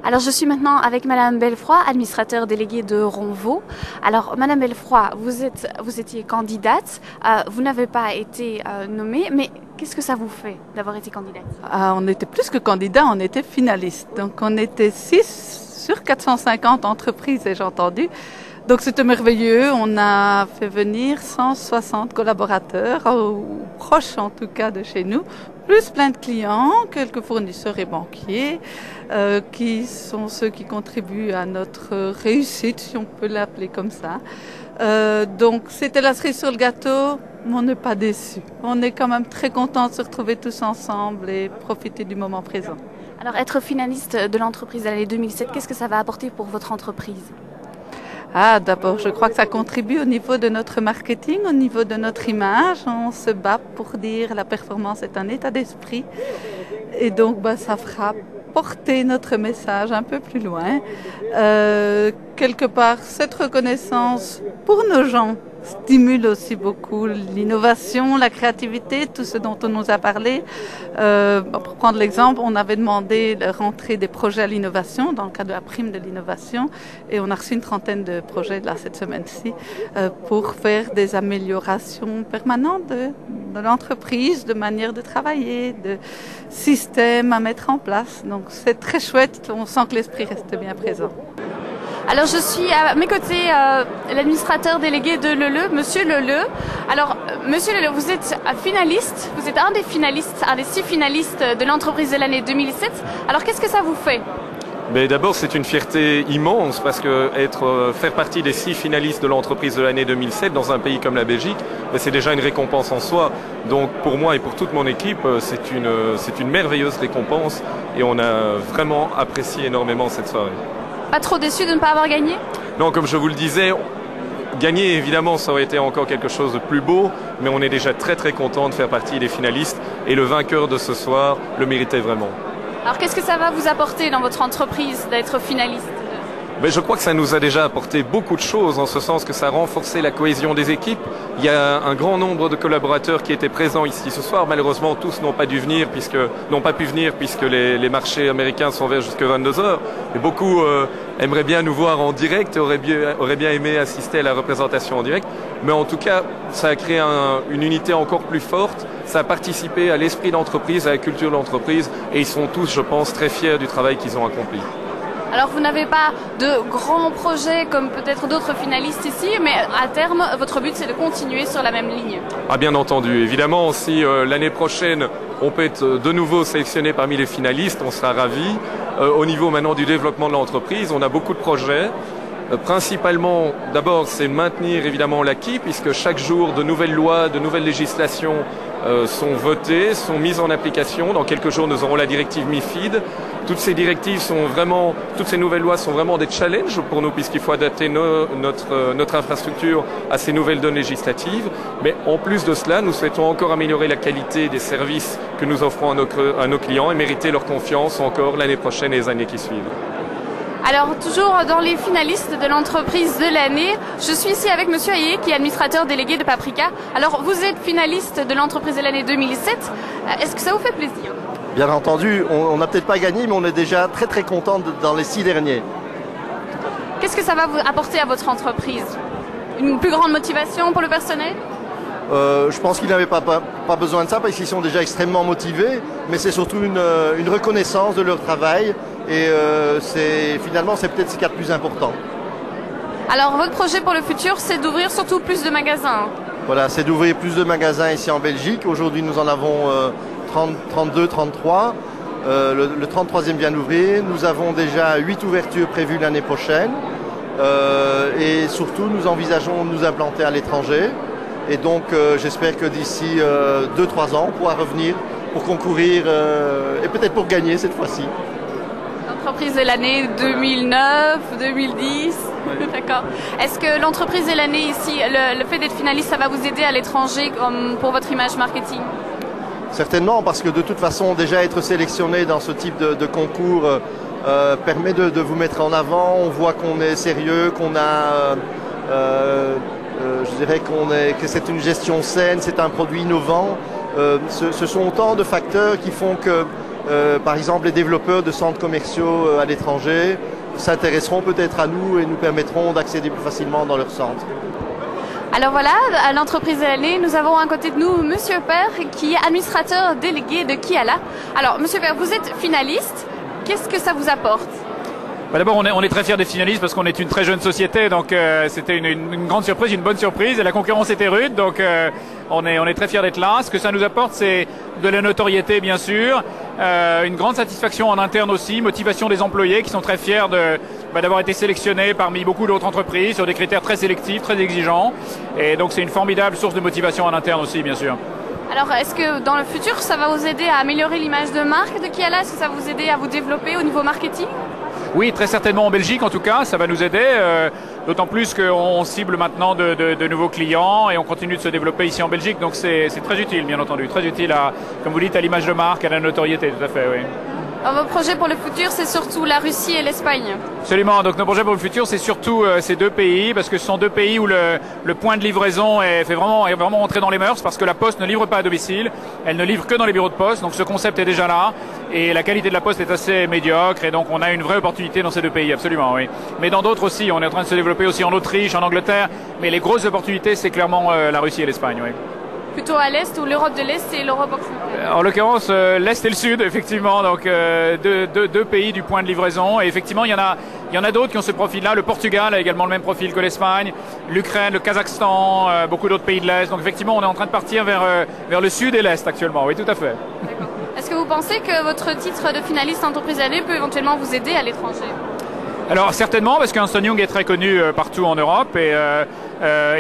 Alors je suis maintenant avec Madame Belfroy, administrateur délégué de Ronvaux. Alors Madame Belfroy, vous étiez candidate, vous n'avez pas été nommée, mais qu'est-ce que ça vous fait d'avoir été candidate? On était plus que candidat, on était finaliste. Donc on était 6 sur 450 entreprises, ai-je entendu. Donc c'était merveilleux, on a fait venir 160 collaborateurs, ou proches en tout cas de chez nous, plus plein de clients, quelques fournisseurs et banquiers, qui sont ceux qui contribuent à notre réussite, si on peut l'appeler comme ça. Donc c'était la cerise sur le gâteau, mais on n'est pas déçus. On est quand même très contents de se retrouver tous ensemble et profiter du moment présent. Alors être finaliste de l'entreprise de l'année 2007, qu'est-ce que ça va apporter pour votre entreprise? D'abord, je crois que ça contribue au niveau de notre marketing, au niveau de notre image. On se bat pour dire la performance est un état d'esprit. Et donc, ça fera porter notre message un peu plus loin. Quelque part, cette reconnaissance pour nos gens stimule aussi beaucoup l'innovation, la créativité, tout ce dont on nous a parlé. Pour prendre l'exemple, on avait demandé de rentrer des projets à l'innovation dans le cadre de la prime de l'innovation et on a reçu une trentaine de projets là cette semaine-ci pour faire des améliorations permanentes de l'entreprise, de manière de travailler, de systèmes à mettre en place. Donc c'est très chouette, on sent que l'esprit reste bien présent. Alors je suis à mes côtés l'administrateur délégué de Leleu, Monsieur Leleu. Alors Monsieur Leleu, vous êtes finaliste, vous êtes un des finalistes, un des 6 finalistes de l'entreprise de l'année 2007. Alors qu'est-ce que ça vous fait? D'abord, c'est une fierté immense parce que faire partie des 6 finalistes de l'entreprise de l'année 2007 dans un pays comme la Belgique, c'est déjà une récompense en soi. Donc pour moi et pour toute mon équipe, c'est une merveilleuse récompense et on a vraiment apprécié énormément cette soirée. Pas trop déçu de ne pas avoir gagné? Non, comme je vous le disais, gagner évidemment ça aurait été encore quelque chose de plus beau, mais on est déjà très très content de faire partie des finalistes et le vainqueur de ce soir le méritait vraiment. Alors qu'est-ce que ça va vous apporter dans votre entreprise d'être finaliste? Je crois que ça nous a déjà apporté beaucoup de choses, en ce sens que ça a renforcé la cohésion des équipes. Il y a un grand nombre de collaborateurs qui étaient présents ici ce soir. Malheureusement, tous n'ont pas pu venir puisque les marchés américains sont ouverts jusqu'à 22h. Et beaucoup aimeraient bien nous voir en direct et auraient bien aimé assister à la représentation en direct. Mais en tout cas, ça a créé une unité encore plus forte. Ça a participé à l'esprit d'entreprise, à la culture de l'entreprise. Et ils sont tous, je pense, très fiers du travail qu'ils ont accompli. Alors vous n'avez pas de grands projets comme peut-être d'autres finalistes ici, mais à terme, votre but c'est de continuer sur la même ligne. Bien entendu. Évidemment, si l'année prochaine, on peut être de nouveau sélectionné parmi les finalistes, on sera ravis. Au niveau maintenant du développement de l'entreprise, on a beaucoup de projets. Principalement, d'abord, c'est maintenir évidemment l'acquis, puisque chaque jour, de nouvelles lois, de nouvelles législations sont votées, sont mises en application. Dans quelques jours, nous aurons la directive MIFID. Toutes ces nouvelles lois sont vraiment des challenges pour nous, puisqu'il faut adapter notre infrastructure à ces nouvelles données législatives. Mais en plus de cela, nous souhaitons encore améliorer la qualité des services que nous offrons à nos clients et mériter leur confiance encore l'année prochaine et les années qui suivent. Alors, toujours dans les finalistes de l'entreprise de l'année, je suis ici avec Monsieur Hayé, qui est administrateur délégué de Paprika. Alors, vous êtes finaliste de l'entreprise de l'année 2007. Est-ce que ça vous fait plaisir? Bien entendu, on n'a peut-être pas gagné, mais on est déjà très très content dans les 6 derniers. Qu'est-ce que ça va vous apporter à votre entreprise? Une plus grande motivation pour le personnel? Je pense qu'ils n'avaient pas besoin de ça parce qu'ils sont déjà extrêmement motivés, mais c'est surtout une reconnaissance de leur travail et finalement c'est peut-être ce qu'il y a de plus important. Alors votre projet pour le futur, c'est d'ouvrir surtout plus de magasins? Voilà, c'est d'ouvrir plus de magasins ici en Belgique. Aujourd'hui nous en avons 32, 33. Le 33e vient d'ouvrir. Nous avons déjà 8 ouvertures prévues l'année prochaine et surtout nous envisageons de nous implanter à l'étranger. Et donc j'espère que d'ici 2-3 ans, on pourra revenir pour concourir et peut-être pour gagner cette fois-ci. L'entreprise de l'année 2009, 2010, d'accord. Est-ce que l'entreprise de l'année ici, le fait d'être finaliste, ça va vous aider à l'étranger pour votre image marketing? Certainement, parce que de toute façon, déjà être sélectionné dans ce type de concours permet de vous mettre en avant. On voit qu'on est sérieux, qu'on a... je dirais que c'est une gestion saine, c'est un produit innovant. Ce sont autant de facteurs qui font que par exemple les développeurs de centres commerciaux à l'étranger s'intéresseront peut-être à nous et nous permettront d'accéder plus facilement dans leurs centres. Alors voilà, à l'entreprise de l'année, nous avons à côté de nous Monsieur Père qui est administrateur délégué de Kiala. Alors Monsieur Père, vous êtes finaliste, qu'est-ce que ça vous apporte? D'abord, on est très fiers des finalistes parce qu'on est une très jeune société, donc c'était une grande surprise, une bonne surprise, et la concurrence était rude, donc on est très fiers d'être là. Ce que ça nous apporte, c'est de la notoriété, bien sûr, une grande satisfaction en interne aussi, motivation des employés qui sont très fiers d'avoir été sélectionnés parmi beaucoup d'autres entreprises sur des critères très sélectifs, très exigeants, et donc c'est une formidable source de motivation en interne aussi, bien sûr. Alors, est-ce que dans le futur, ça va vous aider à améliorer l'image de marque de Kiala? Est-ce que ça va vous aider à vous développer au niveau marketing? Oui, très certainement en Belgique en tout cas, ça va nous aider, d'autant plus qu'on cible maintenant de nouveaux clients et on continue de se développer ici en Belgique, donc c'est très utile bien entendu, très utile à, comme vous dites, à l'image de marque, à la notoriété, tout à fait, oui. Alors, vos projets pour le futur, c'est surtout la Russie et l'Espagne? Absolument, donc nos projets pour le futur, c'est surtout ces deux pays, parce que ce sont deux pays où le point de livraison est vraiment rentré dans les mœurs, parce que la Poste ne livre pas à domicile, elle ne livre que dans les bureaux de poste, donc ce concept est déjà là, et la qualité de la Poste est assez médiocre, et donc on a une vraie opportunité dans ces deux pays, absolument, oui. Mais dans d'autres aussi, on est en train de se développer aussi en Autriche, en Angleterre, mais les grosses opportunités, c'est clairement la Russie et l'Espagne, oui. Plutôt à l'Est ou l'Europe de l'Est et l'Europe occidentale? En l'occurrence, l'Est et le Sud, effectivement, donc deux pays du point de livraison. Et effectivement, il y en a d'autres qui ont ce profil-là. Le Portugal a également le même profil que l'Espagne, l'Ukraine, le Kazakhstan, beaucoup d'autres pays de l'Est. Donc effectivement, on est en train de partir vers le Sud et l'Est actuellement. Oui, tout à fait. Est-ce que vous pensez que votre titre de finaliste entreprise année peut éventuellement vous aider à l'étranger? Alors certainement, parce qu'Ernst & Young est très connu partout en Europe et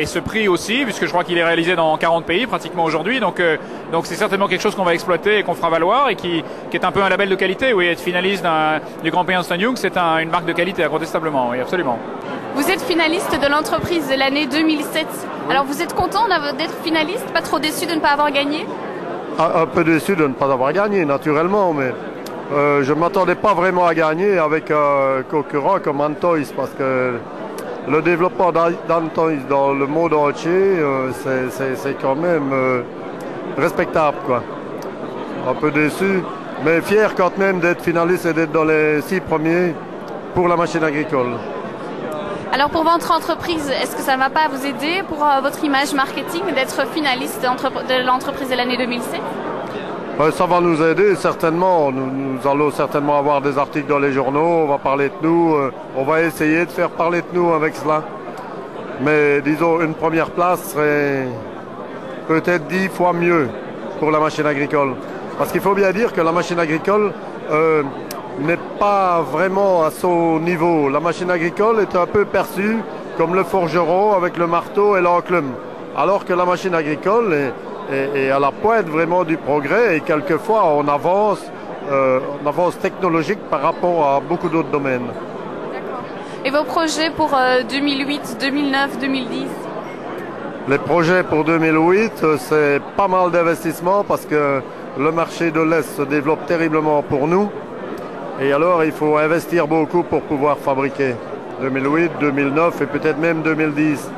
ce prix aussi, puisque je crois qu'il est réalisé dans 40 pays pratiquement aujourd'hui. Donc c'est certainement quelque chose qu'on va exploiter et qu'on fera valoir et qui est un peu un label de qualité. Oui, être finaliste du Grand Prix Ernst & Young, c'est une marque de qualité incontestablement, oui, absolument. Vous êtes finaliste de l'entreprise de l'année 2007. Alors vous êtes content d'être finaliste, pas trop déçu de ne pas avoir gagné? Un peu déçu de ne pas avoir gagné, naturellement, mais je ne m'attendais pas vraiment à gagner avec un concurrent comme Antois, parce que le développement d'Antois dans le monde entier, c'est quand même respectable, quoi. Un peu déçu, mais fier quand même d'être finaliste et d'être dans les 6 premiers pour la machine agricole. Alors pour votre entreprise, est-ce que ça ne va pas vous aider pour votre image marketing d'être finaliste de l'entreprise de l'année 2007? Ça va nous aider certainement. Nous allons certainement avoir des articles dans les journaux, on va parler de nous, on va essayer de faire parler de nous avec cela. Mais disons, une première place serait peut-être 10 fois mieux pour la machine agricole. Parce qu'il faut bien dire que la machine agricole n'est pas vraiment à son niveau. La machine agricole est un peu perçue comme le forgeron avec le marteau et l'enclume. Alors que la machine agricole est à la pointe vraiment du progrès et quelquefois on avance technologique par rapport à beaucoup d'autres domaines. D'accord. Et vos projets pour 2008, 2009, 2010? Les projets pour 2008, c'est pas mal d'investissements parce que le marché de l'Est se développe terriblement pour nous. Et alors il faut investir beaucoup pour pouvoir fabriquer. 2008, 2009 et peut-être même 2010.